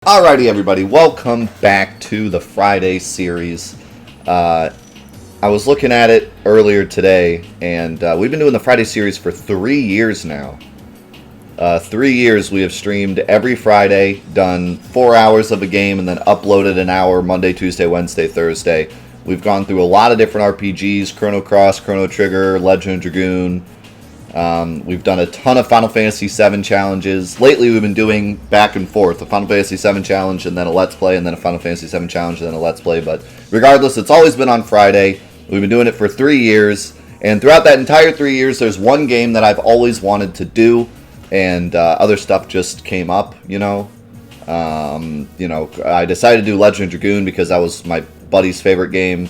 Alrighty, everybody, welcome back to the Friday series. I was looking at it earlier today, and we've been doing the Friday series for 3 years now. 3 years we have streamed every Friday, done 4 hours of a game, and then uploaded an hour Monday, Tuesday, Wednesday, Thursday. We've gone through a lot of different RPGs, Chrono Cross, Chrono Trigger, Legend of Dragoon. We've done a ton of Final Fantasy VII challenges. Lately, we've been doing back and forth, a Final Fantasy VII challenge, and then a Let's Play, and then a Final Fantasy VII challenge, and then a Let's Play. But regardless, it's always been on Friday. We've been doing it for 3 years, and throughout that entire 3 years, there's one game that I've always wanted to do, and other stuff just came up, I decided to do Legend of Dragoon because that was my buddy's favorite game.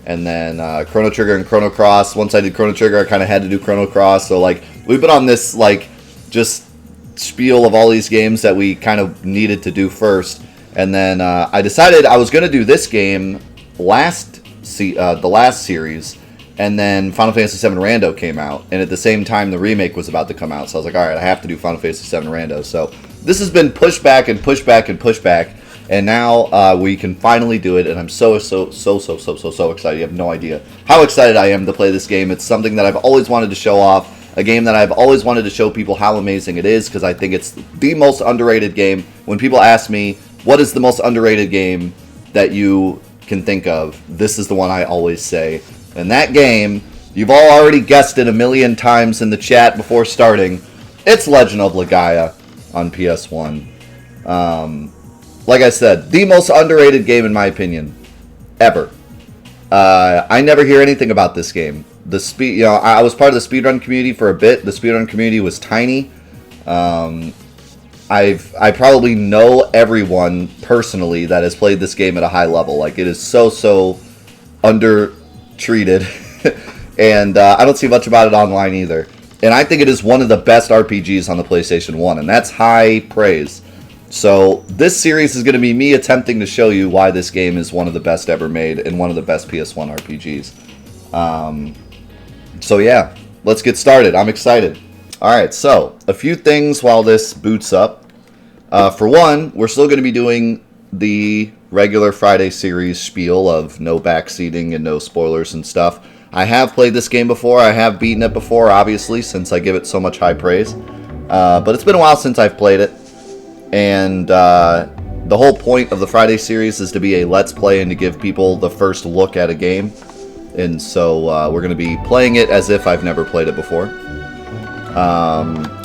And then Chrono Trigger and Chrono Cross. Once I did Chrono Trigger, I kind of had to do Chrono Cross. So, we've been on this, just spiel of all these games that we kind of needed to do first. And then I decided I was going to do this game the last series. And then Final Fantasy VII Rando came out. And at the same time, the remake was about to come out. So I was like, all right, I have to do Final Fantasy VII Rando. So this has been pushed back and pushed back and pushed back. And now we can finally do it, and I'm so excited. You have no idea how excited I am to play this game. It's something that I've always wanted to show off, a game that I've always wanted to show people how amazing it is, because I think it's the most underrated game. When people ask me, what is the most underrated game that you can think of, this is the one I always say. And that game, you've all already guessed it a million times in the chat before starting, it's Legend of Legaia on PS1. Like I said, the most underrated game in my opinion, ever. I never hear anything about this game. I was part of the speedrun community for a bit. The speedrun community was tiny. I probably know everyone personally that has played this game at a high level. It is so undertreated, and I don't see much about it online either. And I think it is one of the best RPGs on the PlayStation 1, and that's high praise. So this series is going to be me attempting to show you why this game is one of the best ever made and one of the best PS1 RPGs. So yeah, let's get started. I'm excited. Alright, so a few things while this boots up. For one, we're still going to be doing the regular Friday series spiel of no backseating and no spoilers and stuff. I have played this game before. I have beaten it before, obviously, since I give it so much high praise. But it's been a while since I've played it. And the whole point of the Friday series is to be a Let's Play and to give people the first look at a game. And so we're going to be playing it as if I've never played it before.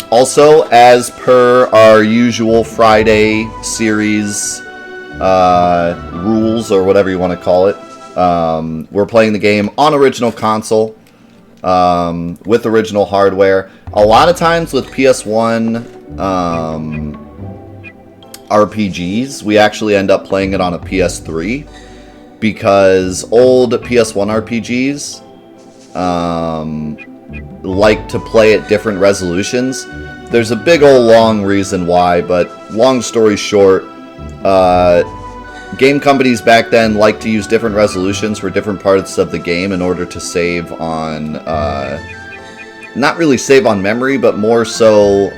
Also, as per our usual Friday series rules, or whatever you want to call it, we're playing the game on original console with original hardware. A lot of times with PS1 RPGs, we actually end up playing it on a PS3 because old PS1 RPGs like to play at different resolutions. There's a big old long reason why, but long story short, game companies back then liked to use different resolutions for different parts of the game in order to save on not really save on memory, but more so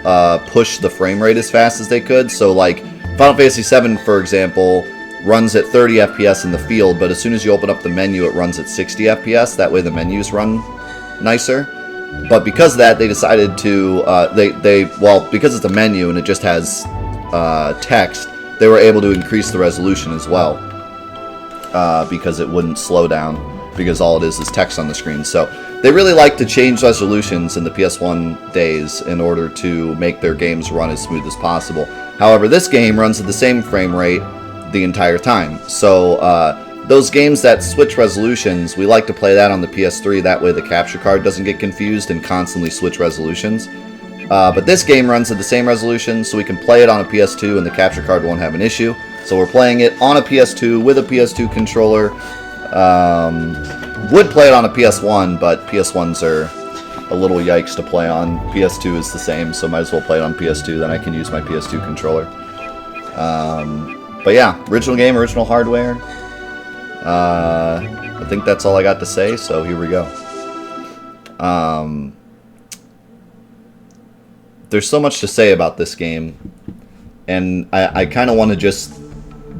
push the frame rate as fast as they could. So Final Fantasy VII, for example, runs at 30 FPS in the field, but as soon as you open up the menu, it runs at 60 FPS. That way the menus run nicer. But because of that, they decided to, because it's a menu and it just has text, they were able to increase the resolution as well, because it wouldn't slow down, because all it is text on the screen. So they really like to change resolutions in the PS1 days in order to make their games run as smooth as possible. However, this game runs at the same frame rate the entire time. So those games that switch resolutions, we like to play that on the PS3. That way the capture card doesn't get confused and constantly switch resolutions. But this game runs at the same resolution, so we can play it on a PS2 and the capture card won't have an issue. So we're playing it on a PS2 with a PS2 controller. Would play it on a PS1, but PS1s are a little yikes to play on. PS2 is the same, so might as well play it on PS2, then I can use my PS2 controller. But yeah, original game, original hardware. I think that's all I got to say, so here we go. There's so much to say about this game. And I kind of want to just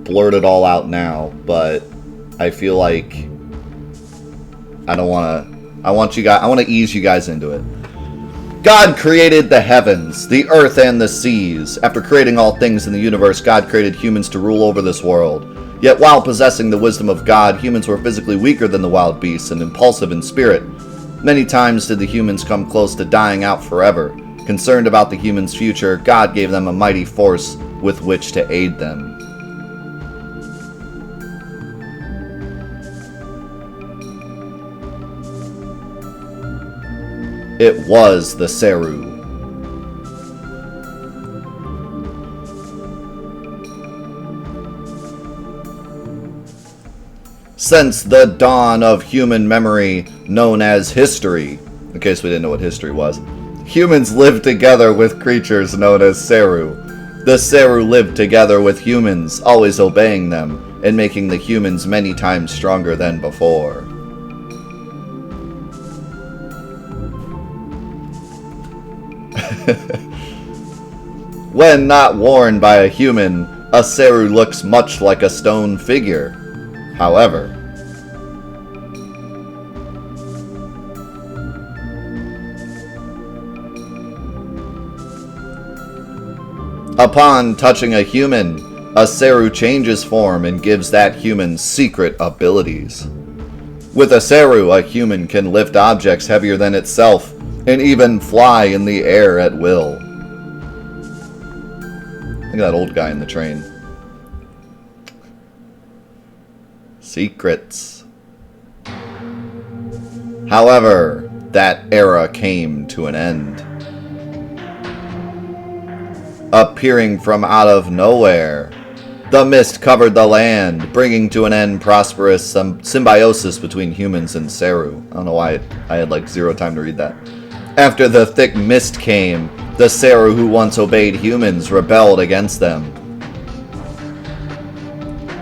blurt it all out now, but I feel like I don't want to. I want to ease you guys into it. God created the heavens, the earth, and the seas. After creating all things in the universe, God created humans to rule over this world. Yet while possessing the wisdom of God, humans were physically weaker than the wild beasts and impulsive in spirit. Many times did the humans come close to dying out forever. Concerned about the humans' future, God gave them a mighty force with which to aid them. It was the Seru. Since the dawn of human memory, known as history, in case we didn't know what history was, humans lived together with creatures known as Seru. The Seru lived together with humans, always obeying them, and making the humans many times stronger than before. When not worn by a human, a Seru looks much like a stone figure. However, upon touching a human, a Seru changes form and gives that human secret abilities. With a Seru, a human can lift objects heavier than itself and even fly in the air at will. Look at that old guy in the train. Secrets. However, that era came to an end. Appearing from out of nowhere, the mist covered the land, bringing to an end prosperous symbiosis between humans and Seru. I don't know why I had like zero time to read that. After the thick mist came, the Seru who once obeyed humans rebelled against them.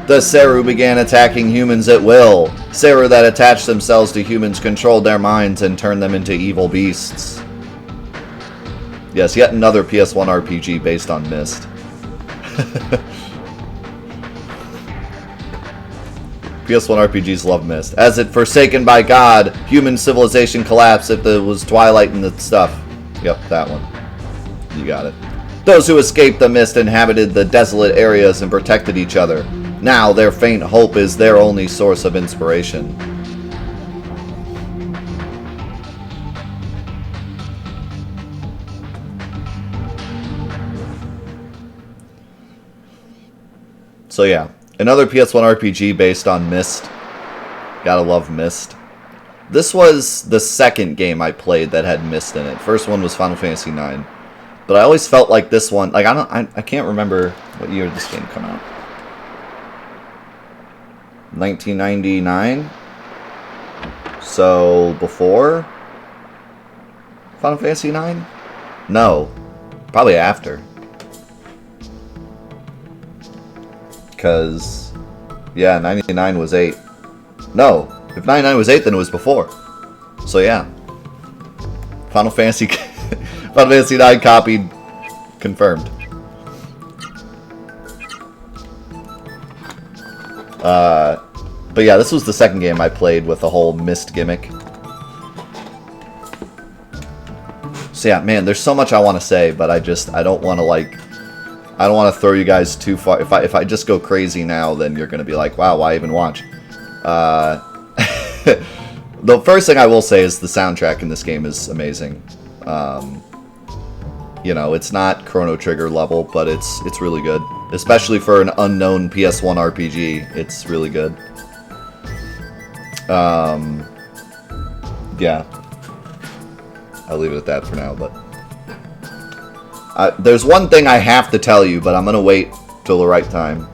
The Seru began attacking humans at will. Seru that attached themselves to humans controlled their minds and turned them into evil beasts. Yes, yet another PS1 RPG based on Myst. PS1 RPGs love Myst. As it forsaken by God, human civilization collapsed if there was twilight in the stuff. Yep, that one. You got it. Those who escaped the Mist inhabited the desolate areas and protected each other. Now their faint hope is their only source of inspiration. So yeah, another PS1 RPG based on Myst. Gotta love Myst. This was the second game I played that had Myst in it. First one was Final Fantasy IX. But I always felt like this one, like I can't remember what year this game came out. 1999? So before Final Fantasy IX? No, probably after. Because, yeah, 99 was 8. No, if 99 was 8, then it was before. So yeah, Final Fantasy IX copied, confirmed. But yeah, this was the second game I played with the whole Myst gimmick. So yeah, man, there's so much I want to say, but I don't want to throw you guys too far. If I just go crazy now, then you're going to be like, wow, why even watch? The first thing I will say is the soundtrack in this game is amazing. You know, it's not Chrono Trigger level, but it's really good. Especially for an unknown PS1 RPG, it's really good. Yeah. I'll leave it at that for now, but... there's one thing I have to tell you, but I'm going to wait till the right time.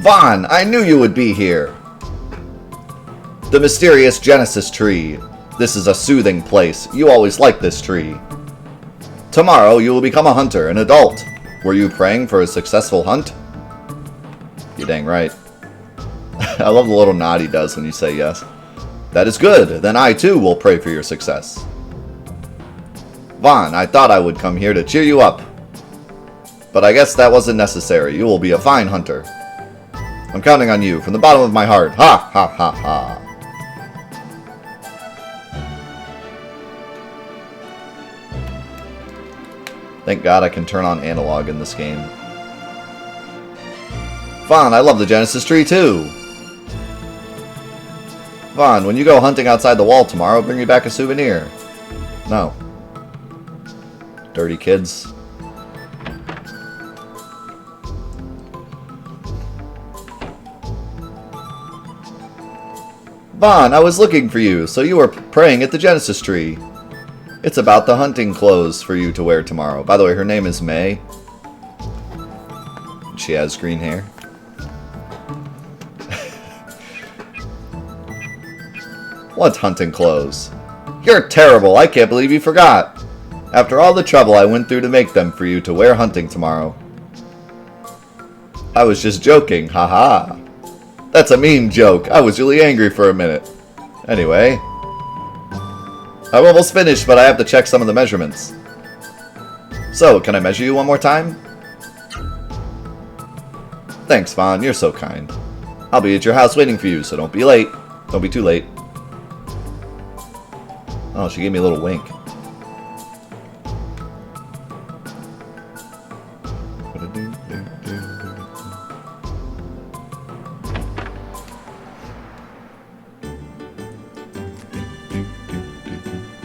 Vaughn, I knew you would be here. The mysterious Genesis tree. This is a soothing place. You always liked this tree. Tomorrow you will become a hunter, an adult. Were you praying for a successful hunt? You're dang right. I love the little nod he does when you say yes. That is good. Then I too will pray for your success. Vaughn, I thought I would come here to cheer you up. But I guess that wasn't necessary. You will be a fine hunter. I'm counting on you from the bottom of my heart. Ha ha ha ha. Thank God I can turn on analog in this game. Vaughn, I love the Genesis tree too. Vaughn, when you go hunting outside the wall tomorrow, bring me back a souvenir. No. Dirty kids. Vaughn, I was looking for you, so you were praying at the Genesis tree. It's about the hunting clothes for you to wear tomorrow. By the way, her name is May. She has green hair. What hunting clothes? You're terrible. I can't believe you forgot. After all the trouble I went through to make them for you to wear hunting tomorrow. I was just joking, haha. That's a mean joke. I was really angry for a minute. Anyway, I'm almost finished, but I have to check some of the measurements. So, can I measure you one more time? Thanks, Vaughn. You're so kind. I'll be at your house waiting for you, so don't be late. Don't be too late. Oh, she gave me a little wink.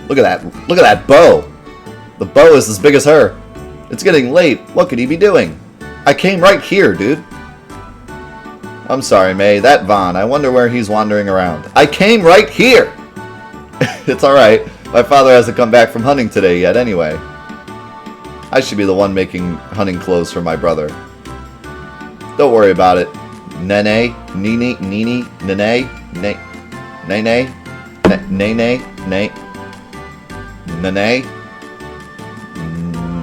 Look at that. Look at that bow. The bow is as big as her. It's getting late. What could he be doing? I came right here, dude. I'm sorry, May. That Vaughn. I wonder where he's wandering around. I came right here. It's alright. My father hasn't come back from hunting today yet anyway. I should be the one making hunting clothes for my brother. Don't worry about it. Nene, Nini, Nini, Nene, Nene, Nene, Nene, Nene, Nene,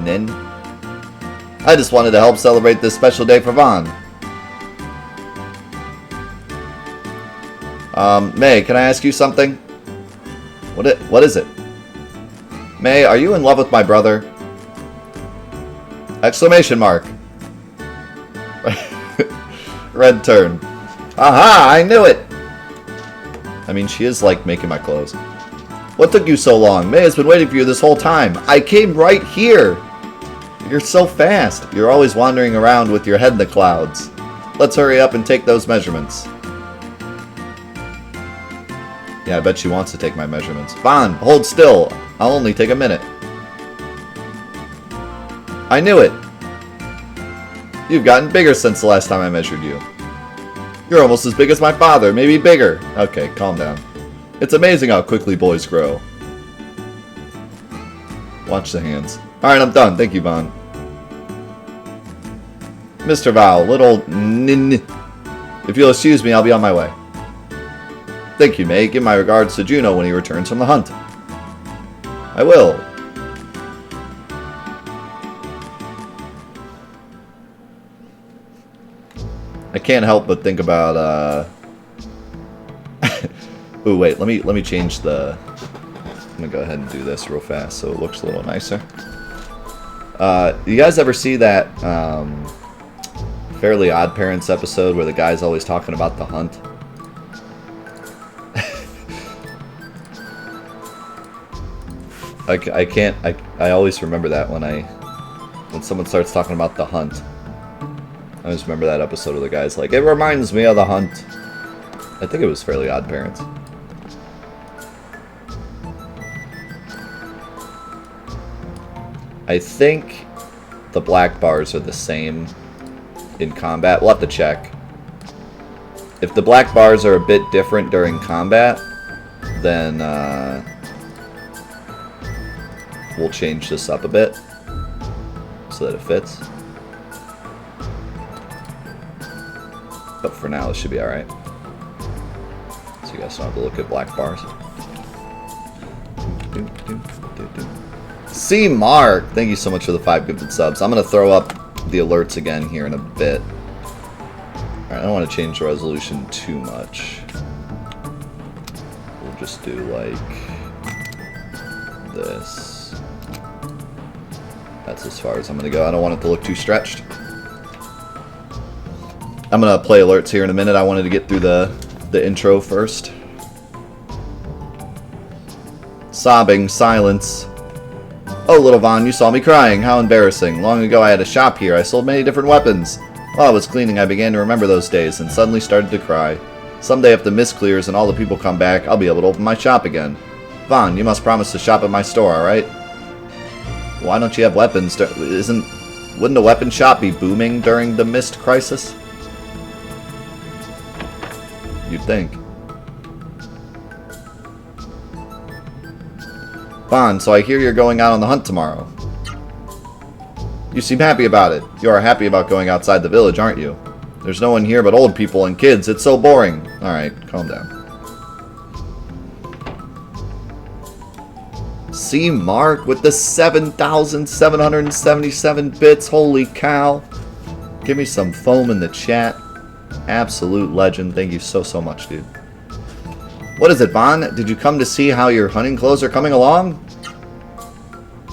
Nin. I just wanted to help celebrate this special day for Vaughn. May, can I ask you something? What is it? May, are you in love with my brother? Exclamation mark. Red turn. Aha, I knew it! I mean, she is like making my clothes. What took you so long? May has been waiting for you this whole time. I came right here! You're so fast. You're always wandering around with your head in the clouds. Let's hurry up and take those measurements. Yeah, I bet she wants to take my measurements. Vaughn, hold still. I'll only take a minute. I knew it. You've gotten bigger since the last time I measured you. You're almost as big as my father, maybe bigger. Okay, calm down. It's amazing how quickly boys grow. Watch the hands. Alright, I'm done. Thank you, Vaughn. Mr. Val, little nin. If you'll excuse me, I'll be on my way. Thank you, May. Give my regards to Juno when he returns from the hunt. I will. I can't help but think about ooh, wait, let me change the... I'm gonna go ahead and do this real fast so it looks a little nicer. You guys ever see that Fairly Odd Parents episode where the guy's always talking about the hunt? I always remember that when someone starts talking about the hunt. I always remember that episode of the guy's like, it reminds me of the hunt. I think it was Fairly Odd Parents. I think the black bars are the same in combat. We'll have to check. If the black bars are a bit different during combat, then we'll change this up a bit so that it fits. But for now, it should be alright. So you guys don't have to look at black bars. C Mark! Thank you so much for the 5 gifted subs. I'm going to throw up the alerts again here in a bit. Alright, I don't want to change the resolution too much. We'll just do like this. That's as far as I'm going to go. I don't want it to look too stretched. I'm going to play alerts here in a minute. I wanted to get through the intro first. Sobbing, silence. Oh, little Vaughn, you saw me crying. How embarrassing. Long ago I had a shop here. I sold many different weapons. While I was cleaning, I began to remember those days and suddenly started to cry. Someday if the mist clears and all the people come back, I'll be able to open my shop again. Vaughn, you must promise to shop at my store, alright? Why don't you have weapons? Wouldn't a weapon shop be booming during the mist crisis? You'd think. Vaughn, so I hear you're going out on the hunt tomorrow. You seem happy about it. You are happy about going outside the village, aren't you? There's no one here but old people and kids. It's so boring. Alright, calm down. See Mark with the 7,777 bits. Holy cow. Give me some foam in the chat. Absolute legend. Thank you so much, dude. What is it, Vaughn? Did you come to see how your hunting clothes are coming along?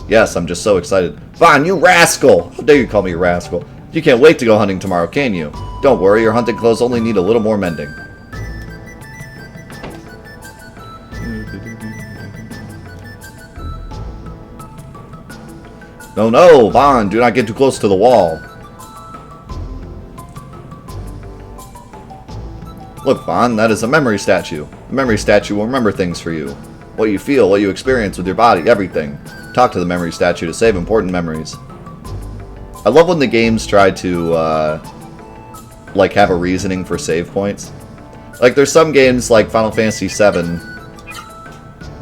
Yes, I'm just so excited. Vaughn, you rascal! How dare you call me a rascal? You can't wait to go hunting tomorrow, can you? Don't worry, your hunting clothes only need a little more mending. No, Vaughn, do not get too close to the wall. Look, Vaughn, that is a memory statue. A memory statue will remember things for you. What you feel, what you experience with your body, everything. Talk to the memory statue to save important memories. I love when the games try to, like, have a reasoning for save points. Like, there's some games, like Final Fantasy VII,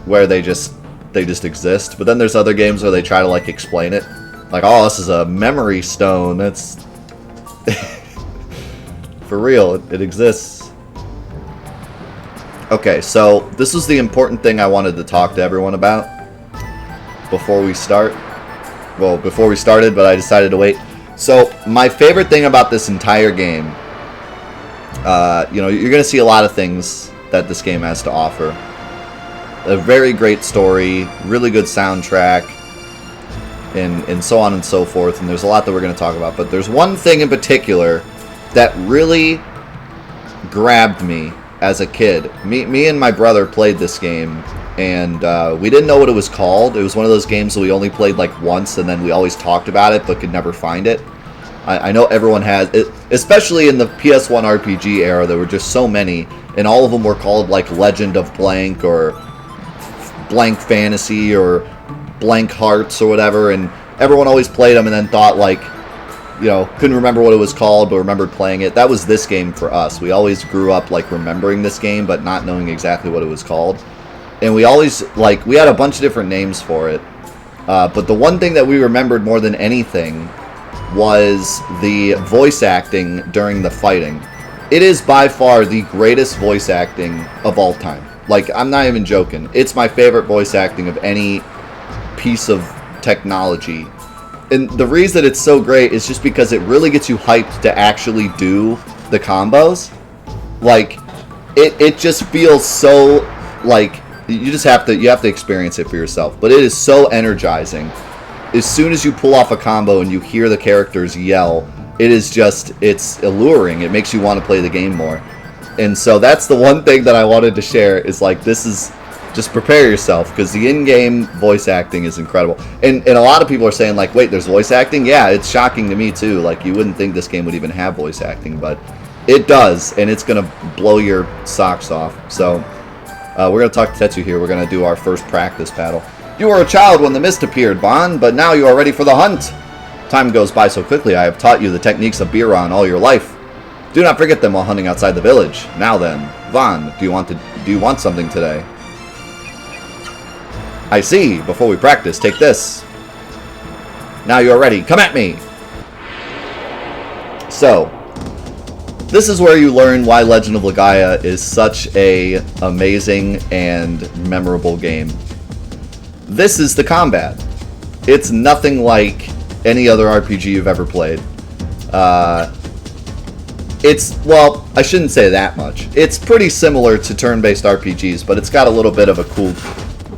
where they just exist. But then there's other games where they try to, like, explain it. Like, oh, this is a memory stone. That's... for real, it exists. Okay, so this is the important thing I wanted to talk to everyone about before we start. Well, before we started, but I decided to wait. So, my favorite thing about this entire game, you know, you're going to see a lot of things that this game has to offer. A very great story, really good soundtrack, and so on and so forth, and there's a lot that we're going to talk about. But there's one thing in particular that really grabbed me as a kid. Me and my brother played this game, and we didn't know what it was called. It was one of those games that we only played like once, and then we always talked about it, but could never find it. I know everyone has it, especially in the PS1 RPG era. There were just so many, and all of them were called like Legend of Blank, or Blank Fantasy, or Blank Hearts, or whatever, and everyone always played them and then thought, like, you know, couldn't remember what it was called, but remembered playing it. That was this game for us. We always grew up, like, remembering this game, but not knowing exactly what it was called. And we always, like, we had a bunch of different names for it. But the one thing that we remembered more than anything was the voice acting during the fighting. It is by far the greatest voice acting of all time. Like, I'm not even joking. It's my favorite voice acting of any piece of technology. And the reason it's so great is just because it really gets you hyped to actually do the combos. Like, it just feels so, like, you have to experience it for yourself. But it is so energizing. As soon as you pull off a combo and you hear the characters yell, it's alluring. It makes you want to play the game more. And so that's the one thing that I wanted to share, is like, this is... Just prepare yourself, because the in-game voice acting is incredible. And a lot of people are saying, like, wait, there's voice acting? Yeah, it's shocking to me, too. Like, you wouldn't think this game would even have voice acting, but it does, and it's going to blow your socks off. So, we're going to talk to Tetsu here. We're going to do our first practice battle. You were a child when the mist appeared, Vaughn, but now you are ready for the hunt. Time goes by so quickly. I have taught you the techniques of Biran all your life. Do not forget them while hunting outside the village. Now then, Vaughn, do you want something today? I see. Before we practice, take this. Now you are ready. Come at me! So, this is where you learn why Legend of Legaia is such a amazing and memorable game. This is the combat. It's nothing like any other RPG you've ever played. Well, I shouldn't say that much. It's pretty similar to turn-based RPGs, but it's got a little bit of a cool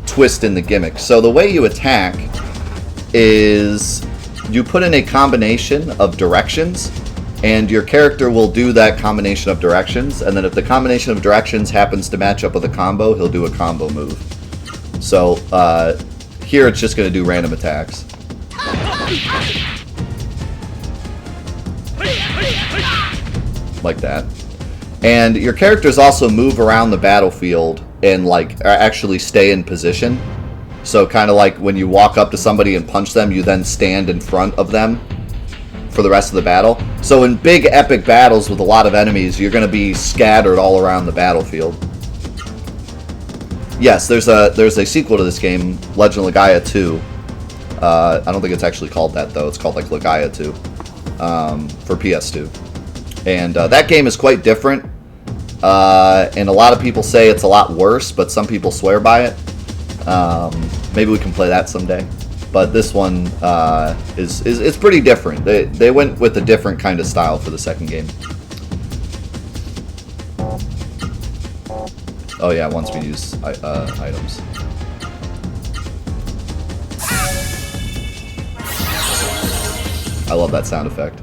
twist in the gimmick. So the way you attack is you put in a combination of directions, and your character will do that combination of directions, and then if the combination of directions happens to match up with a combo, he'll do a combo move. So, here it's just going to do random attacks. Like that. And your characters also move around the battlefield and, like, actually stay in position. So kind of like when you walk up to somebody and punch them, you then stand in front of them for the rest of the battle. So in big epic battles with a lot of enemies, you're going to be scattered all around the battlefield. Yes, there's a sequel to this game, Legend of Legaia 2. I don't think it's actually called that, though. It's called, like, Legaia 2 for PS2. And that game is quite different. And a lot of people say it's a lot worse, but some people swear by it. Maybe we can play that someday. But this one is pretty different. They went with a different kind of style for the second game. Oh yeah, it wants me to use items. I love that sound effect.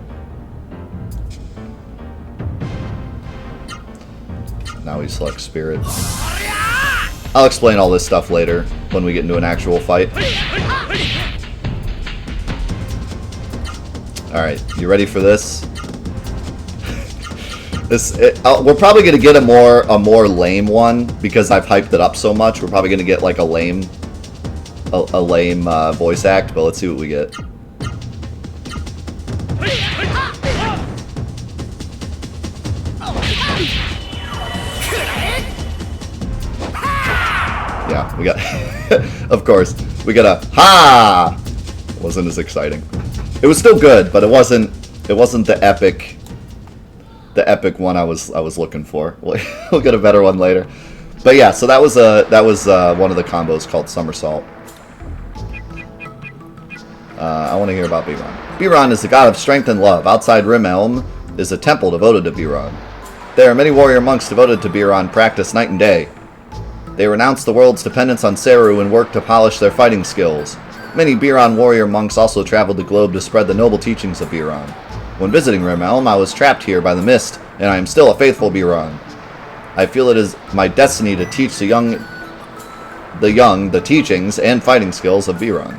Now we select Spirit. I'll explain all this stuff later when we get into an actual fight. Alright, you ready for this? We're probably going to get a more lame one because I've hyped it up so much. We're probably going to get like a lame voice act, but let's see what we get. Yeah, we got, of course, we got a ha. Wasn't as exciting. It was still good, but it wasn't the epic one I was looking for. We'll get a better one later. But yeah, so that was one of the combos called Somersault. I want to hear about Biran. Biran is the god of strength and love. Outside Rimelm is a temple devoted to Biran. There are many warrior monks devoted to Biran, practice night and day. They renounce the world's dependence on Seru and work to polish their fighting skills. Many Biran warrior monks also traveled the globe to spread the noble teachings of Biran. When visiting Rimelm, I was trapped here by the mist, and I am still a faithful Biran. I feel it is my destiny to teach the young the teachings and fighting skills of Biran.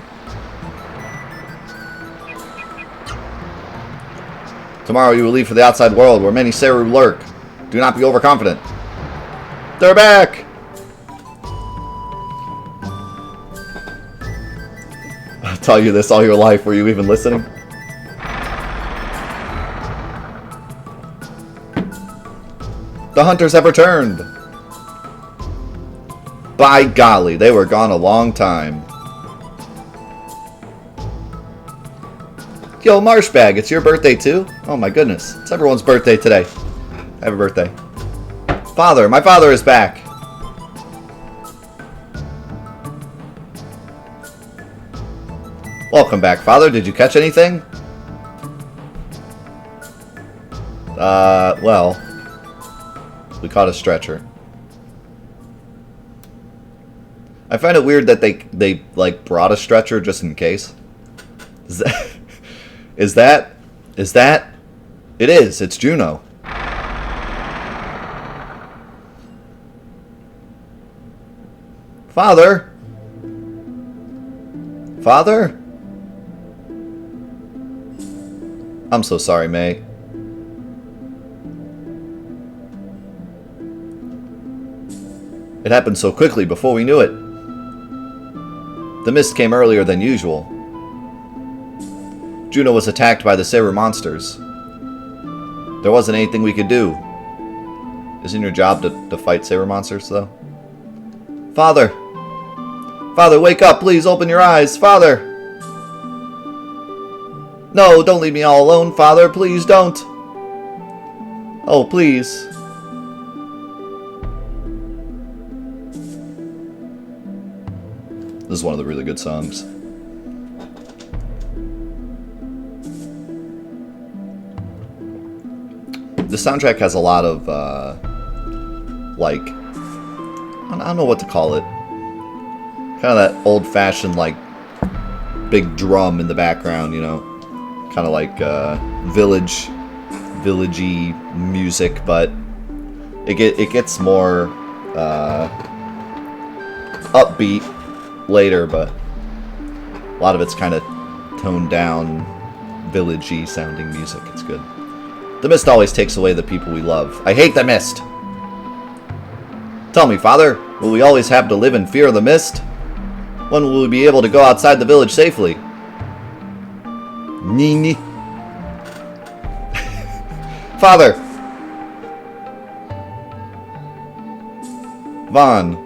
Tomorrow you will leave for the outside world, where many Seru lurk. Do not be overconfident. They're back! I'll tell you this all your life. Were you even listening? The hunters have returned! By golly, they were gone a long time. Yo, Marshbag, it's your birthday too? Oh my goodness, it's everyone's birthday today. Happy birthday. Father, my father is back! Welcome back, Father. Did you catch anything? Well, we caught a stretcher. I find it weird that they like brought a stretcher just in case. Is that it is. It's Juno. Father? Father? I'm so sorry, May. It happened so quickly before we knew it. The mist came earlier than usual. Juno was attacked by the Seru monsters. There wasn't anything we could do. Isn't your job to fight Seru monsters, though? Father! Father, wake up! Please open your eyes! Father! No, don't leave me all alone, Father. Please don't. Oh, please. This is one of the really good songs. The soundtrack has a lot of, like, I don't know what to call it. Kind of that old-fashioned, like, big drum in the background, you know? kind of like villagey music, but it gets more upbeat later, but a lot of it's kind of toned down, villagey sounding music. It's good. The mist always takes away the people we love. I hate the mist. Tell me, Father, will we always have to live in fear of the mist? When will we be able to go outside the village safely? Nini. Father! Vaughn.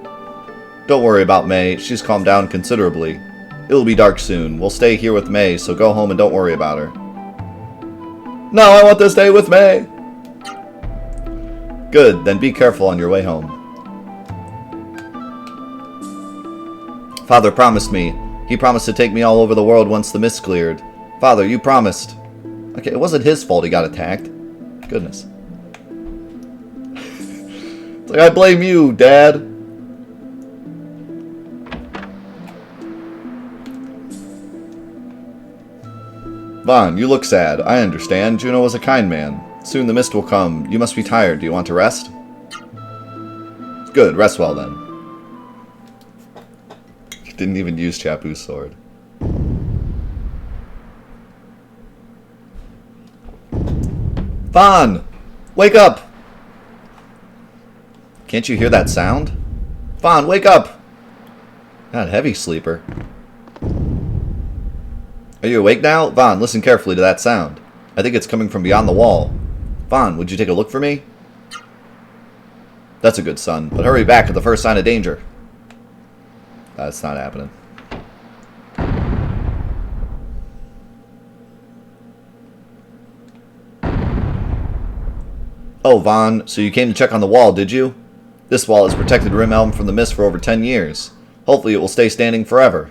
Don't worry about May. She's calmed down considerably. It will be dark soon. We'll stay here with May, so go home and don't worry about her. No, I want to stay with May! Good, then be careful on your way home. Father promised me. He promised to take me all over the world once the mist cleared. Father, you promised. Okay, it wasn't his fault he got attacked. Goodness. It's like, I blame you, Dad. Vaughn, you look sad. I understand. Juno was a kind man. Soon the mist will come. You must be tired. Do you want to rest? Good. Rest well, then. Didn't even use Chapu's sword. Vaughn! Wake up! Can't you hear that sound? Vaughn, wake up! God, heavy sleeper. Are you awake now? Vaughn, listen carefully to that sound. I think it's coming from beyond the wall. Vaughn, would you take a look for me? That's a good son, but hurry back at the first sign of danger. That's not happening. Oh, Vaughn, so you came to check on the wall, did you? This wall has protected Rim Elm from the mist for over 10 years. Hopefully it will stay standing forever.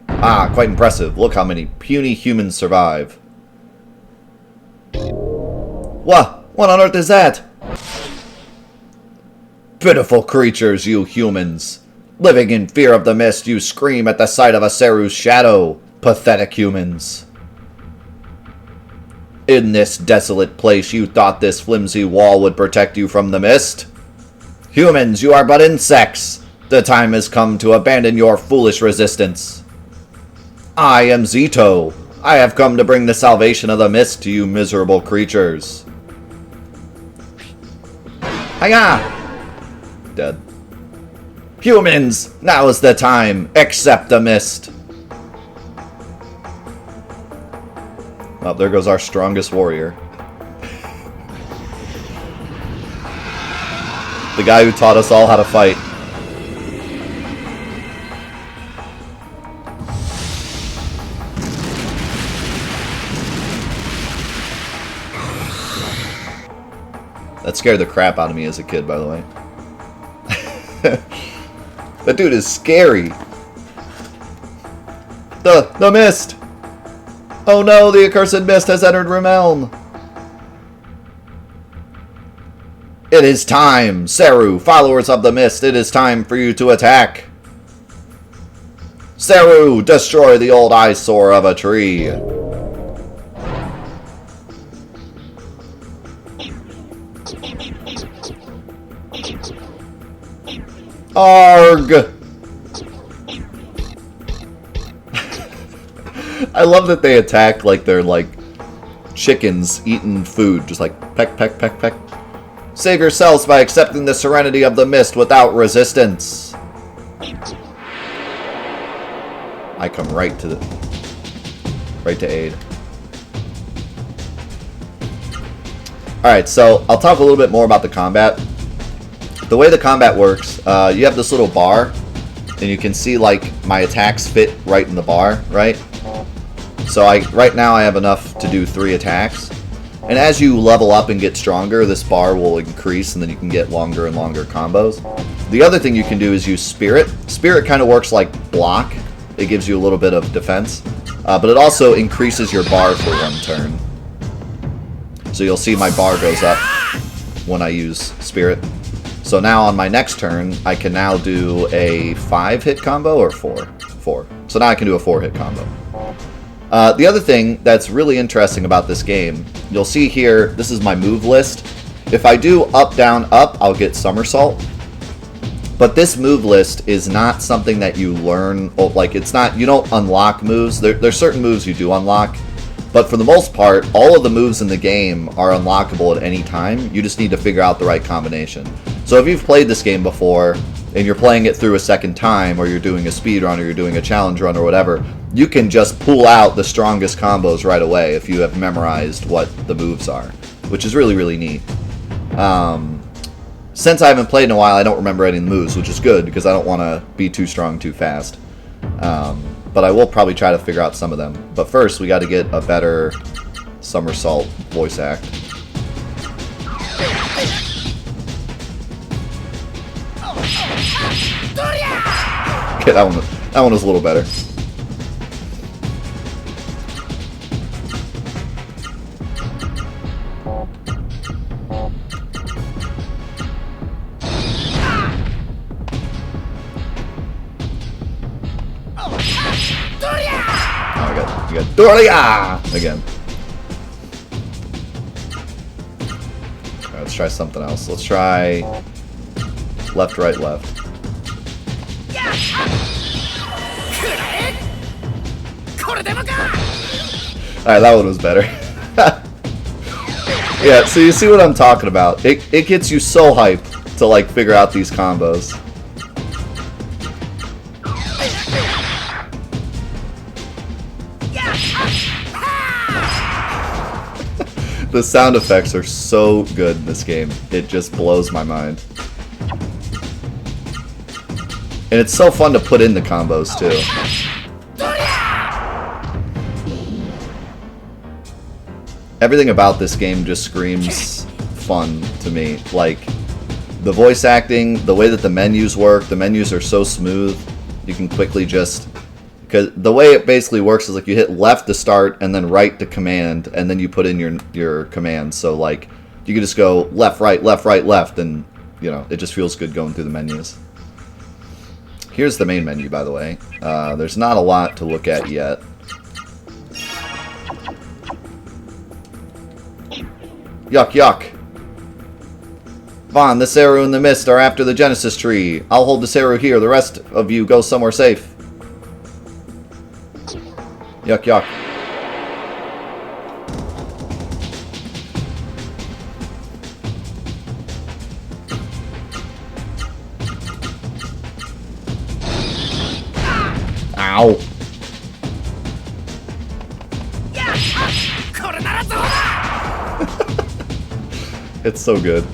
Ah, quite impressive. Look how many puny humans survive. What on earth is that? Pitiful creatures, you humans. Living in fear of the mist, you scream at the sight of a Seru's shadow. Pathetic humans. In this desolate place, you thought this flimsy wall would protect you from the mist? Humans, you are but insects. The time has come to abandon your foolish resistance. I am Zito. I have come to bring the salvation of the mist to you miserable creatures. Hiya! Dead. Humans, now is the time. Accept the mist. Oh, there goes our strongest warrior. The guy who taught us all how to fight. That scared the crap out of me as a kid, by the way. That dude is scary. The mist! Oh no, the accursed mist has entered Rimelm! It is time! Seru, followers of the mist, it is time for you to attack! Seru, destroy the old eyesore of a tree! Arg! I love that they attack like they're like chickens eating food, just like peck, peck, peck, peck. Save yourselves by accepting the serenity of the mist without resistance. I come right to aid. Alright, so I'll talk a little bit more about the combat. The way the combat works, you have this little bar, and you can see like my attacks fit right in the bar, right? So right now I have enough to do 3 attacks. And as you level up and get stronger, this bar will increase, and then you can get longer and longer combos. The other thing you can do is use Spirit. Spirit kind of works like block. It gives you a little bit of defense. But it also increases your bar for 1 turn. So you'll see my bar goes up when I use Spirit. So now on my next turn, I can now do a 5-hit combo or 4? 4. So now I can do a 4-hit combo. The other thing that's really interesting about this game, you'll see here, this is my move list. If I do up, down, up, I'll get somersault. But this move list is not something that you learn, like it's not, you don't unlock moves. There's certain moves you do unlock, but for the most part, all of the moves in the game are unlockable at any time. You just need to figure out the right combination. So if you've played this game before, and you're playing it through a second time, or you're doing a speed run, or you're doing a challenge run, or whatever, you can just pull out the strongest combos right away if you have memorized what the moves are, which is really, really neat. Since I haven't played in a while, I don't remember any of the moves, which is good, because I don't want to be too strong too fast. But I will probably try to figure out some of them. But first, we got to get a better somersault voice act. Okay, that one was a little better. Oh, we got Legaia again. Alright, let's try something else. Let's try left, right, left. Alright, that one was better. Yeah, so you see what I'm talking about. It gets you so hyped to like figure out these combos. The sound effects are so good in this game. It just blows my mind. And it's so fun to put in the combos too. Everything about this game just screams fun to me. Like, the voice acting, the way that the menus work, the menus are so smooth. You can quickly just... Because the way it basically works is like you hit left to start and then right to command, and then you put in your commands. So like, you can just go left, right, left, and you know, it just feels good going through the menus. Here's the main menu, by the way. There's not a lot to look at yet. Yuck, yuck. Vaughn, this arrow and the mist are after the Genesis tree. I'll hold this arrow here. The rest of you go somewhere safe. Yuck, yuck. Ow. It's so good.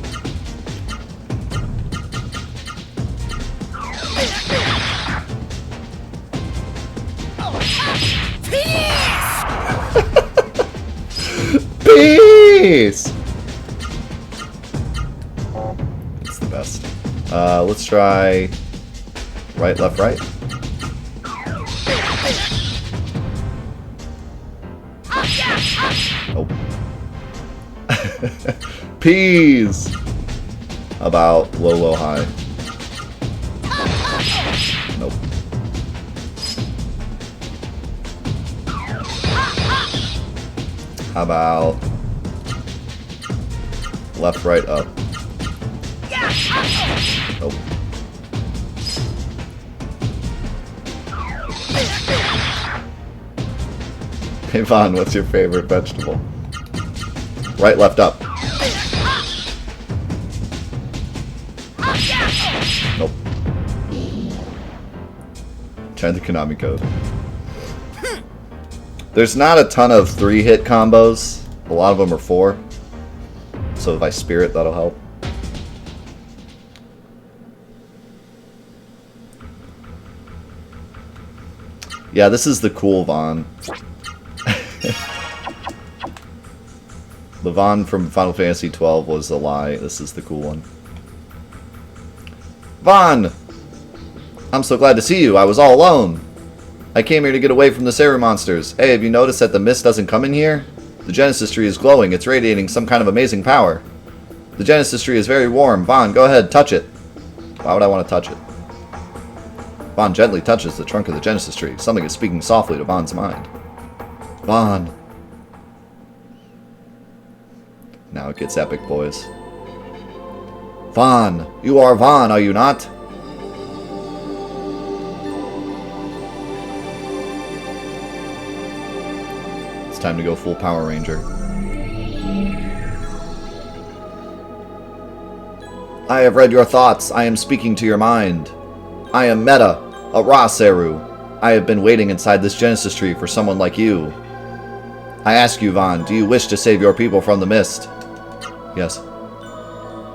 Peace! It's the best. Let's try right, left, right. Oh. Peas! How about low, low, high? Nope. How about left, right, up? Nope. Hey Vaughn, what's your favorite vegetable? Right, left, up. Nope. Try the Konami code. There's not a ton of 3-hit combos. A lot of them are 4. So if I spirit, that'll help. Yeah, this is the cool Vaughn. The Vaughn from Final Fantasy XII was a lie. This is the cool one. Vaughn! I'm so glad to see you. I was all alone. I came here to get away from the Saru monsters. Hey, have you noticed that the mist doesn't come in here? The Genesis tree is glowing. It's radiating some kind of amazing power. The Genesis tree is very warm. Vaughn, go ahead. Touch it. Why would I want to touch it? Vaughn gently touches the trunk of the Genesis tree. Something is speaking softly to Vaughn's mind. Vaughn. Now it gets epic, boys. Vaughn! You are Vaughn, are you not? It's time to go full Power Ranger. I have read your thoughts. I am speaking to your mind. I am Meta, a Ra Seru. I have been waiting inside this Genesis tree for someone like you. I ask you, Vaughn, do you wish to save your people from the mist? Yes.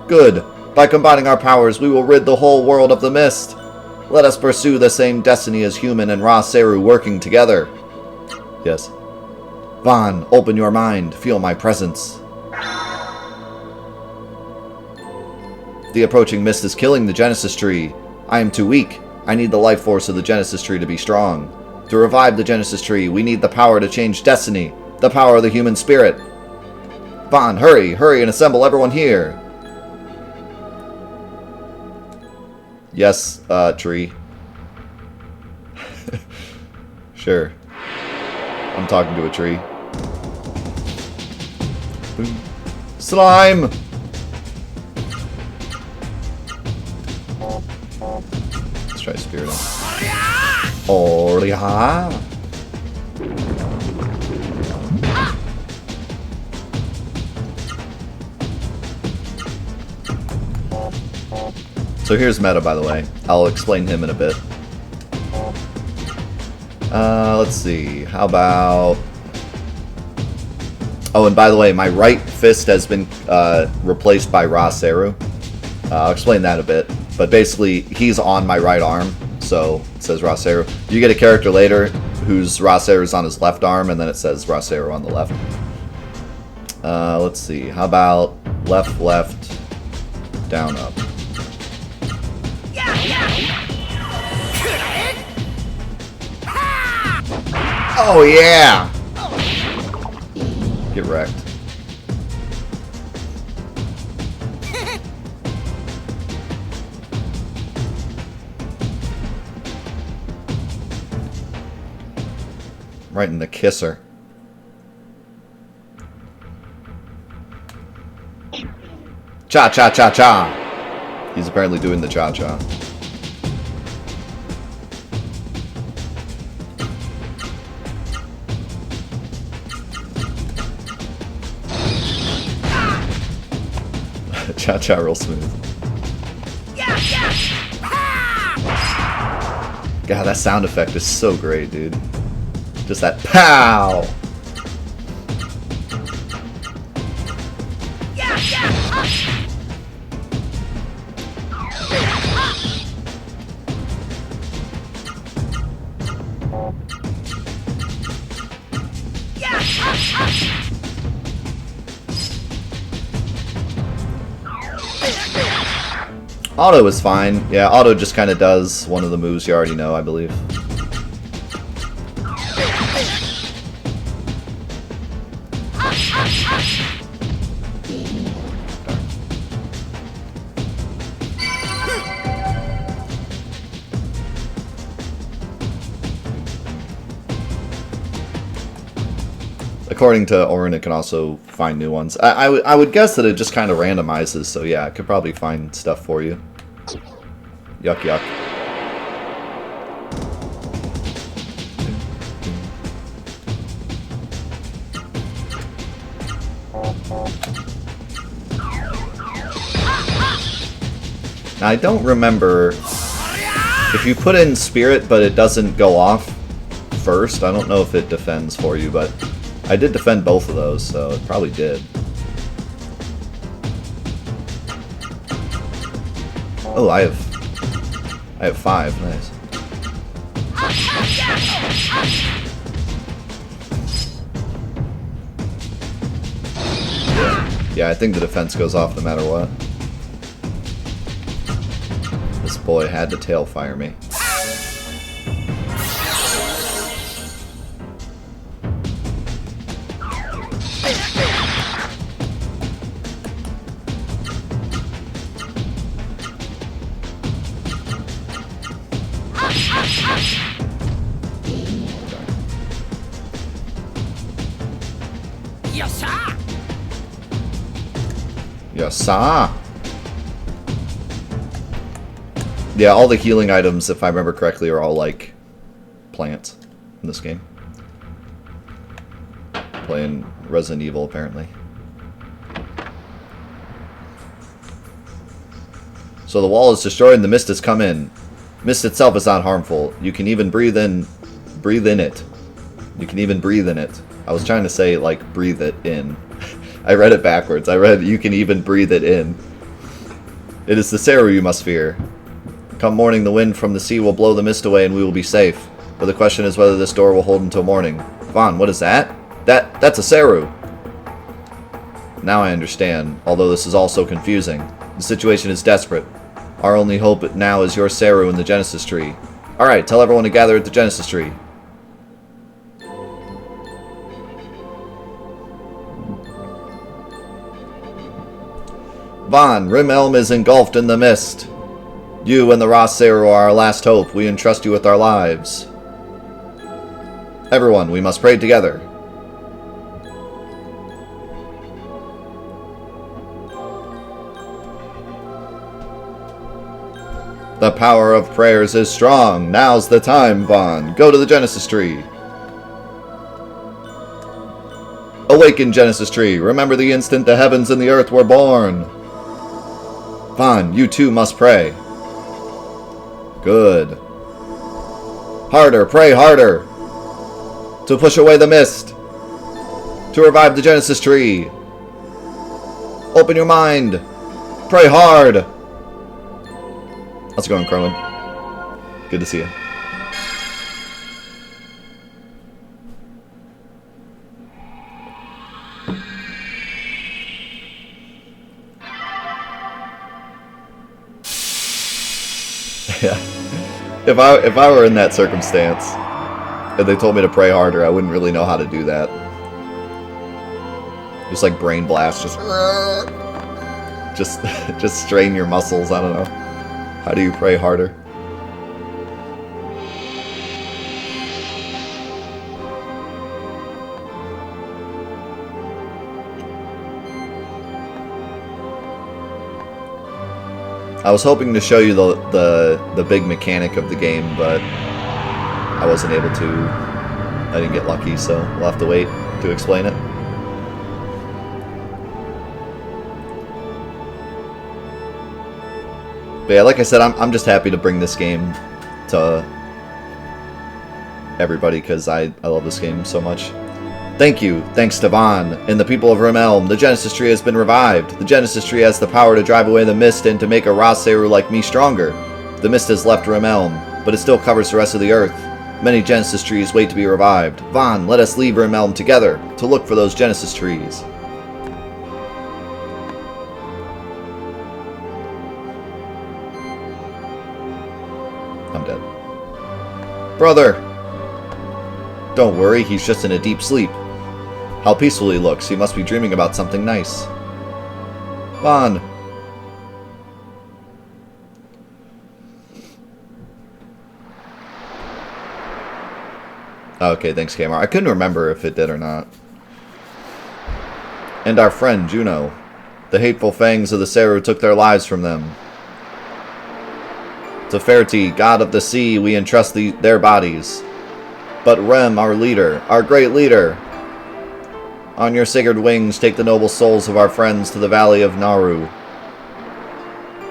Good. By combining our powers, we will rid the whole world of the mist. Let us pursue the same destiny as human and Ra Seru working together. Yes. Vaughn, open your mind. Feel my presence. The approaching mist is killing the Genesis tree. I am too weak. I need the life force of the Genesis tree to be strong. To revive the Genesis tree, we need the power to change destiny. The power of the human spirit. Vaughn, hurry! Hurry and assemble everyone here! Yes, tree. Sure. I'm talking to a tree. Slime! Let's try Spirit. Oriha! So here's Meta, by the way. I'll explain him in a bit. Let's see. How about... Oh, and by the way, my right fist has been replaced by Ra Seru. I'll explain that a bit. But basically, he's on my right arm, so it says Ra Seru. You get a character later whose Ra Seru's on his left arm, and then it says Ra Seru on the left. Let's see. How about left, left, down, up. Oh yeah! Get wrecked. Right in the kisser. Cha cha cha cha! He's apparently doing the cha cha. Cha cha real smooth. God, that sound effect is so great, dude. Just that POW! Auto is fine. Yeah, auto just kind of does one of the moves you already know, I believe. According to Orin, it can also find new ones. I would guess that it just kind of randomizes, so yeah, it could probably find stuff for you. Yuck, yuck. Now, I don't remember if you put in Spirit, but it doesn't go off first. I don't know if it defends for you, but I did defend both of those, so it probably did. Oh, I have 5. Nice. Yeah, I think the defense goes off no matter what. This boy had to tail fire me. Yasa. Yeah, all the healing items, if I remember correctly, are all like plants in this game. Playing Resident Evil, apparently. So the wall is destroyed and the mist has come in. Mist itself is not harmful. You can even breathe in it. You can even breathe in it. I was trying to say, like, breathe it in. I read it backwards. I read, you can even breathe it in. It is the Seru you must fear. Come morning, the wind from the sea will blow the mist away and we will be safe. But the question is whether this door will hold until morning. Vaughn, what is that? That's a Seru. Now I understand, although this is all so confusing. The situation is desperate. Our only hope now is your Seru in the Genesis tree. Alright, tell everyone to gather at the Genesis tree. Vaughn, Rim Elm is engulfed in the mist. You and the Ross Seru are our last hope. We entrust you with our lives. Everyone, we must pray together. The power of prayers is strong. Now's the time, Vaughn. Go to the Genesis tree. Awaken, Genesis tree. Remember the instant the heavens and the earth were born. Vaughn, you too must pray. Good. Harder, pray harder. To push away the mist. To revive the Genesis tree. Open your mind. Pray hard. How's it going, Crowan? Good to see you. Yeah. If I were in that circumstance and they told me to pray harder, I wouldn't really know how to do that. Just like brain blast, just strain your muscles. I don't know. How do you pray harder? I was hoping to show you the big mechanic of the game, but I wasn't able to. I didn't get lucky, so we'll have to wait to explain it. But yeah, like I said, I'm just happy to bring this game to everybody because I love this game so much. Thank you. Thanks to Vaughn and the people of Rim Elm, the Genesis tree has been revived. The Genesis tree has the power to drive away the mist and to make a Raseru like me stronger. The mist has left Rim Elm, but it still covers the rest of the earth. Many Genesis trees wait to be revived. Vaughn, let us leave Rim Elm together to look for those Genesis trees. I'm dead. Brother! Don't worry, he's just in a deep sleep. How peaceful he looks. He must be dreaming about something nice. Vaughn! Okay, thanks, Kamar. I couldn't remember if it did or not. And our friend, Juno. The hateful fangs of the Seru took their lives from them. To Ferti, god of the sea, we entrust their bodies. But Rem, our leader, our great leader, on your sacred wings take the noble souls of our friends to the valley of Naru.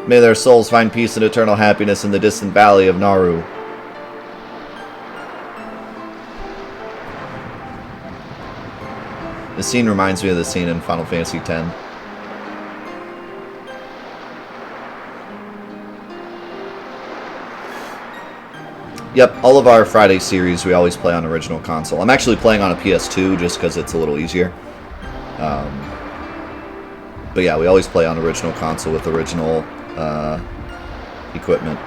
May their souls find peace and eternal happiness in the distant valley of Naru. This scene reminds me of the scene in Final Fantasy X. Yep, all of our Friday series we always play on original console. I'm actually playing on a PS2 just because it's a little easier. But yeah, we always play on original console with original equipment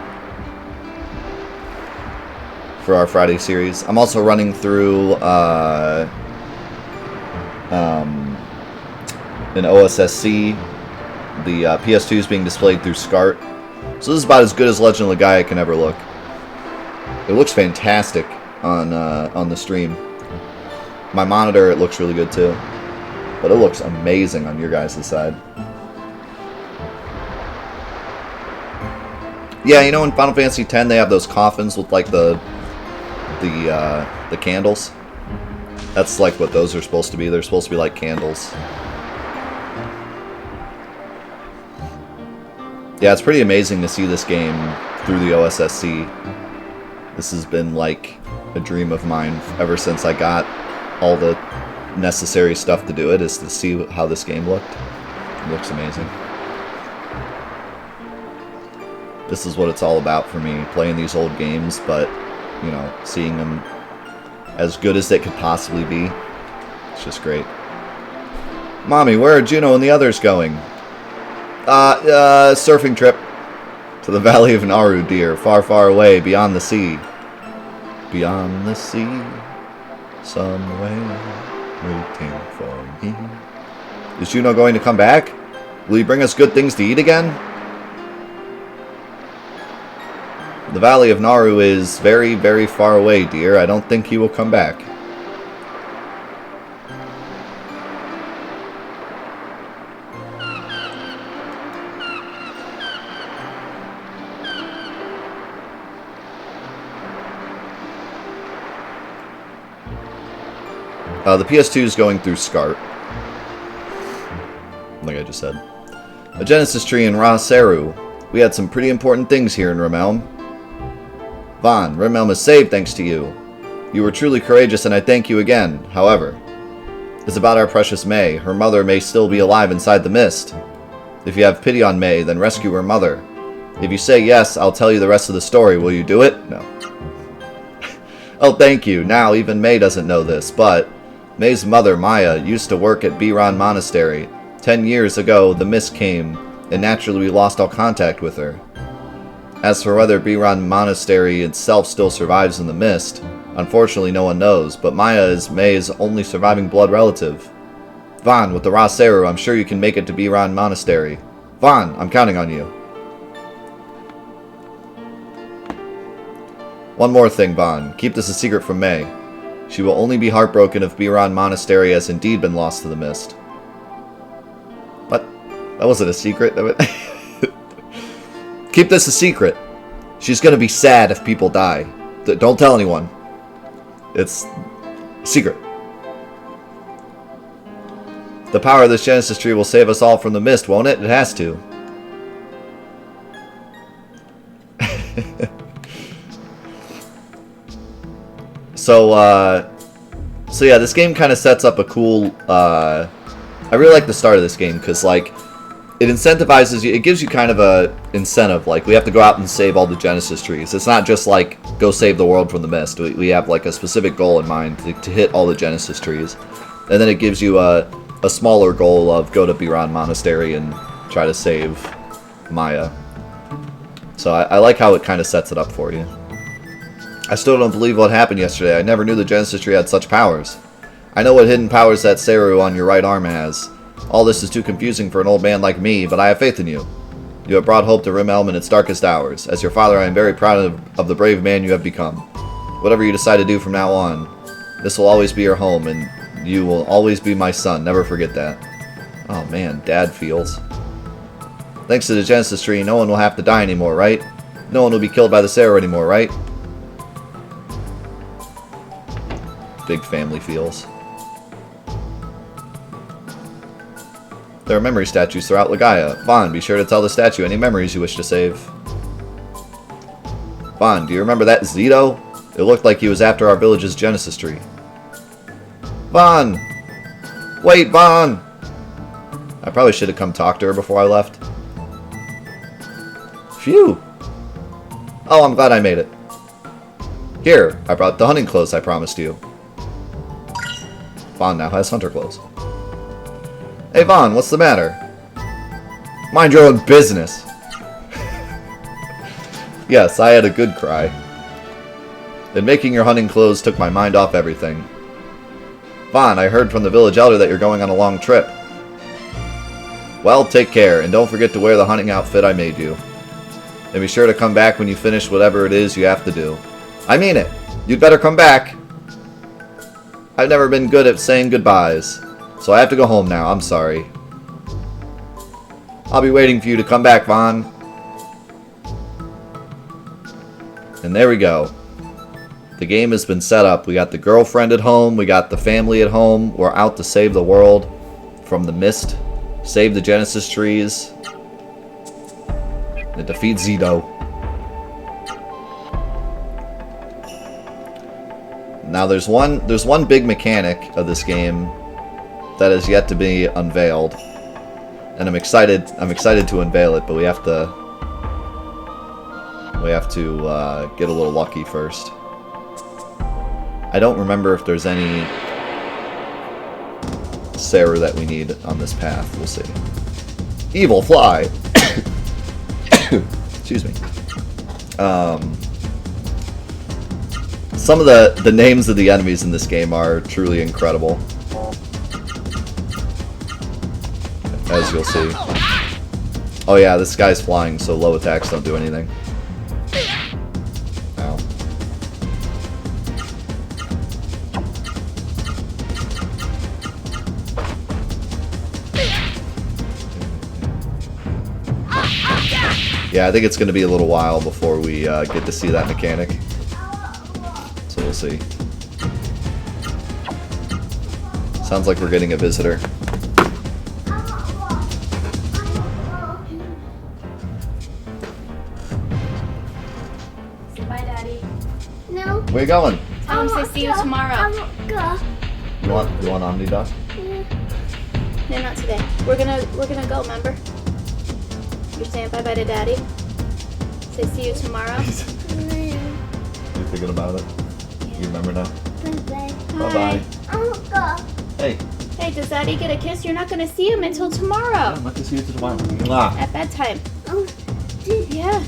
for our Friday series. I'm also running through an OSSC. The PS2 is being displayed through SCART. So this is about as good as Legend of Legaia can ever look. It looks fantastic on the stream. My monitor, it looks really good too. But it looks amazing on your guys' side. Yeah, you know in Final Fantasy X they have those coffins with like the candles. That's like what those are supposed to be. They're supposed to be like candles. Yeah, it's pretty amazing to see this game through the OSSC. This has been like a dream of mine ever since I got all the necessary stuff to do it, is to see how this game looked. It looks amazing. This is what it's all about for me, playing these old games, but, you know, seeing them as good as they could possibly be. It's just great. Mommy, where are Juno and the others going? Surfing trip. To the Valley of Naru, dear. Far, far away, beyond the sea. Beyond the sea, somewhere waiting for me. Is Juno going to come back? Will you bring us good things to eat again? The Valley of Naru is very, very far away, dear. I don't think he will come back. The PS2 is going through SCART. Like I just said. A Genesis tree in Raseru. We had some pretty important things here in Rimelm. Vaughn, Rimelm is saved thanks to you. You were truly courageous and I thank you again. However, it's about our precious May. Her mother may still be alive inside the mist. If you have pity on May, then rescue her mother. If you say yes, I'll tell you the rest of the story. Will you do it? No. Oh, thank you. Now, even May doesn't know this, but May's mother, Maya, used to work at Biran Monastery. 10 years ago, the mist came, and naturally we lost all contact with her. As for whether Biran Monastery itself still survives in the mist, unfortunately no one knows, but Maya is May's only surviving blood relative. Vaughn, with the Raseru, I'm sure you can make it to Biran Monastery. Vaughn, I'm counting on you. One more thing, Vaughn. Keep this a secret from May. She will only be heartbroken if Biran Monastery has indeed been lost to the mist. What? That wasn't a secret. Keep this a secret. She's gonna be sad if people die. Don't tell anyone. It's a secret. The power of this Genesis tree will save us all from the mist, won't it? It has to. So yeah, this game kind of sets up a cool, I really like the start of this game, because, like, it incentivizes you, it gives you kind of a incentive, like, we have to go out and save all the Genesis trees. It's not just, like, go save the world from the mist. We have, like, a specific goal in mind to hit all the Genesis trees. And then it gives you a smaller goal of go to Biran Monastery and try to save Maya. So I like how it kind of sets it up for you. I still don't believe what happened yesterday. I never knew the Genesis tree had such powers. I know what hidden powers that Seru on your right arm has. All this is too confusing for an old man like me, but I have faith in you. You have brought hope to Rimelm in its darkest hours. As your father, I am very proud of the brave man you have become. Whatever you decide to do from now on, this will always be your home, and you will always be my son. Never forget that. Oh man, Dad feels. Thanks to the Genesis tree, no one will have to die anymore, right? No one will be killed by the Seru anymore, right? Big family feels. There are memory statues throughout Legaia. Vaughn, be sure to tell the statue any memories you wish to save. Vaughn, do you remember that Zito? It looked like he was after our village's Genesis tree. Vaughn! Wait, Vaughn! I probably should have come talk to her before I left. Phew! Oh, I'm glad I made it. Here, I brought the hunting clothes I promised you. Vaughn now has hunter clothes. Hey Vaughn, what's the matter? Mind your own business. Yes, I had a good cry. And making your hunting clothes took my mind off everything. Vaughn, I heard from the village elder that you're going on a long trip. Well, take care, and don't forget to wear the hunting outfit I made you. And be sure to come back when you finish whatever it is you have to do. I mean it! You'd better come back! I've never been good at saying goodbyes. So I have to go home now. I'm sorry. I'll be waiting for you to come back, Vaughn. And there we go. The game has been set up. We got the girlfriend at home. We got the family at home. We're out to save the world from the mist. Save the Genesis trees. And defeat Zito. Now there's one big mechanic of this game that is yet to be unveiled. And I'm excited to unveil it, but we have to get a little lucky first. I don't remember if there's any Sarah that we need on this path. We'll see. Evil fly. Excuse me. Some of the names of the enemies in this game are truly incredible, as you'll see. Oh yeah, this guy's flying, so low attacks don't do anything. Ow. Yeah, I think it's going to be a little while before we get to see that mechanic. So we'll see. Sounds like we're getting a visitor. Say bye, Daddy. No. Where you going? Tell him say see you tomorrow. You want Omni Duck? No, not today. We're gonna go, remember? You're saying bye-bye to Daddy? Say see you tomorrow? You thinking about it? Yeah. You remember now? Bye. Bye-bye. Hey. Hey, does Daddy get a kiss? You're not gonna see him until tomorrow. I'm not gonna see you till tomorrow. Mwah. At bedtime. Yeah.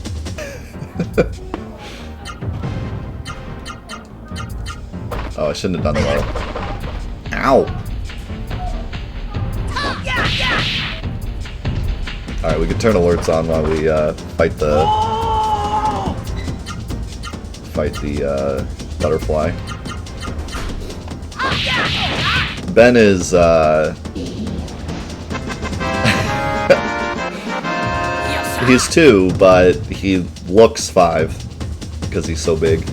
Oh, I shouldn't have done that. Ow. Alright, we can turn alerts on while we fight the butterfly. Ben is he's 2, but he looks 5 because he's so big.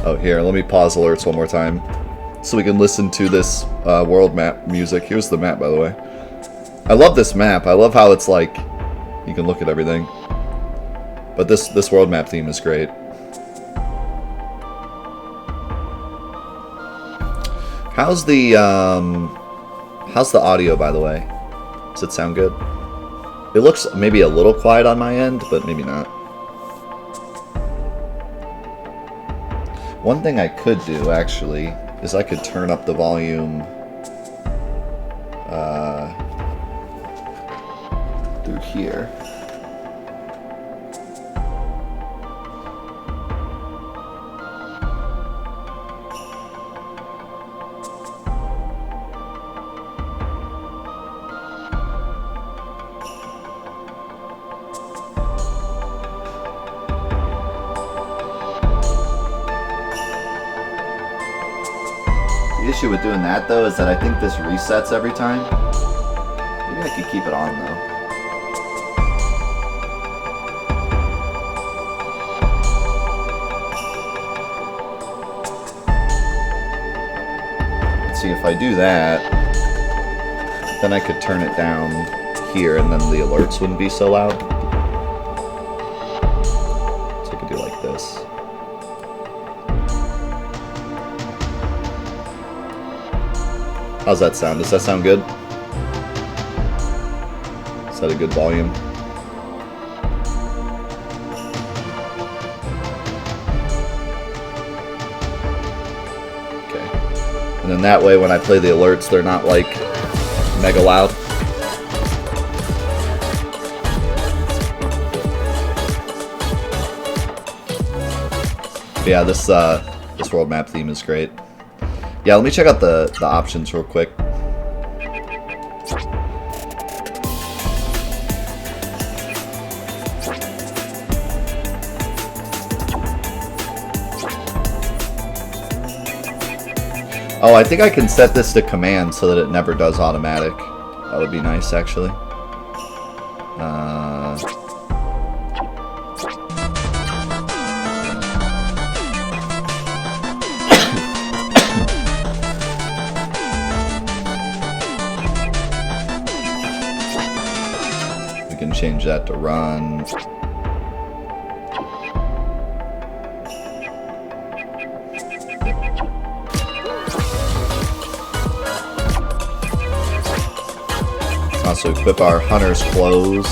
Oh, here, let me pause alerts one more time so we can listen to this world map music. Here's the map, by the way. I love this map. I love how it's like you can look at everything. But this world map theme is great. How's the audio, by the way? Does it sound good? It looks maybe a little quiet on my end, but maybe not. One thing I could do, actually, is I could turn up the volume through here. The issue with doing that, though, is that I think this resets every time. Maybe I could keep it on, though. Let's see, if I do that, then I could turn it down here, and then the alerts wouldn't be so loud. So I could do like this. How's that sound? Does that sound good? Is that a good volume? Okay. And then that way when I play the alerts, they're not like mega loud. But yeah, this world map theme is great. Yeah, let me check out the options real quick. Oh, I think I can set this to command so that it never does automatic. That would be nice, actually. We can change that to run. Also equip our hunter's clothes.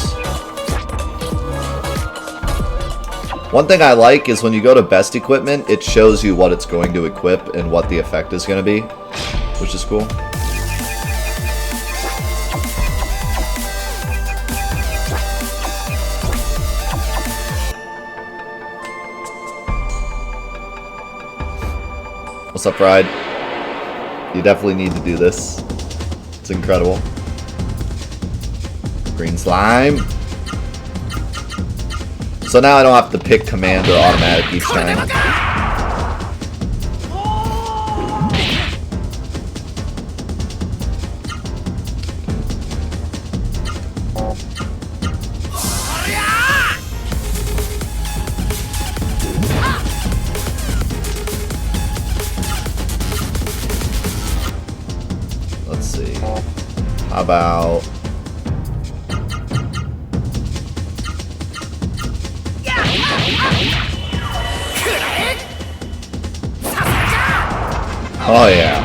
One thing I like is when you go to best equipment, it shows you what it's going to equip and what the effect is going to be, which is cool. What's up, Ride? You definitely need to do this. It's incredible. Green slime. So now I don't have to pick command or automatic each time. Let's see. How about... Oh yeah.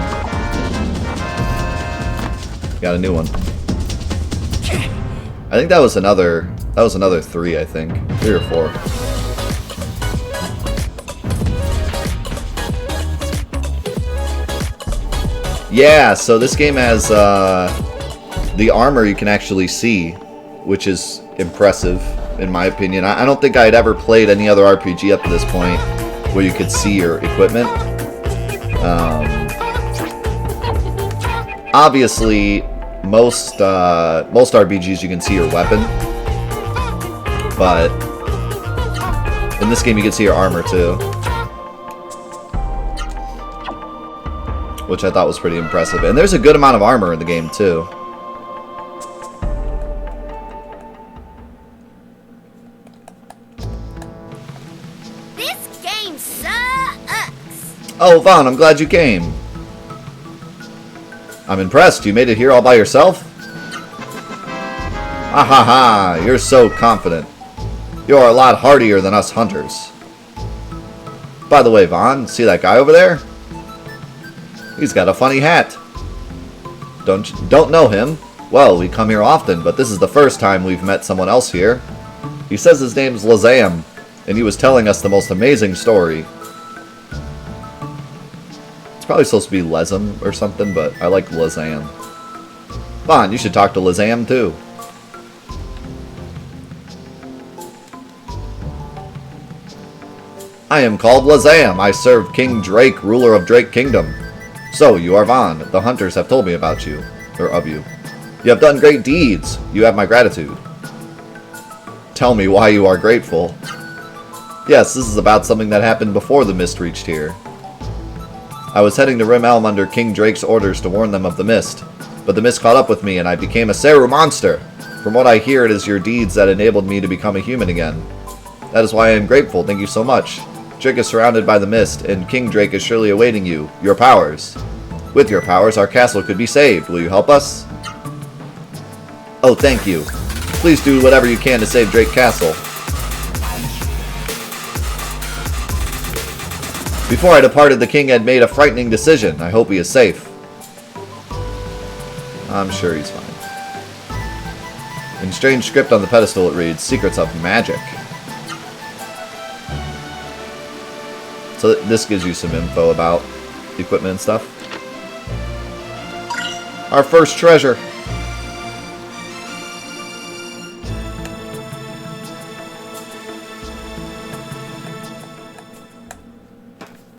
Got a new one. I think that was another 3, I think. 3 or 4. Yeah, so this game has the armor you can actually see, which is impressive in my opinion. I don't think I had ever played any other RPG up to this point where you could see your equipment. Obviously, most RPGs you can see your weapon, but in this game you can see your armor too, which I thought was pretty impressive. And there's a good amount of armor in the game too. This game sucks. Oh, Vaughn, I'm glad you came. I'm impressed. You made it here all by yourself? Ha ha ha, you're so confident. You're a lot hardier than us hunters. By the way, Vaughn, see that guy over there? He's got a funny hat. Don't know him? Well, we come here often, but this is the first time we've met someone else here. He says his name's Legaia, and he was telling us the most amazing story. It's probably supposed to be Lesem or something, but I like Legaia. Vaughn, you should talk to Legaia too. I am called Legaia. I serve King Drake, ruler of Drake Kingdom. So, you are Vaughn. The hunters have told me about you, or of you. You have done great deeds. You have my gratitude. Tell me why you are grateful. Yes, this is about something that happened before the mist reached here. I was heading to Rim Elm under King Drake's orders to warn them of the mist, but the mist caught up with me and I became a Seru monster. From what I hear, it is your deeds that enabled me to become a human again. That is why I am grateful, thank you so much. Drake is surrounded by the mist, and King Drake is surely awaiting you, your powers. With your powers, our castle could be saved. Will you help us? Oh, thank you. Please do whatever you can to save Drake Castle. Before I departed, the king had made a frightening decision. I hope he is safe. I'm sure he's fine. In strange script on the pedestal it reads, Secrets of Magic. So this gives you some info about equipment and stuff. Our first treasure.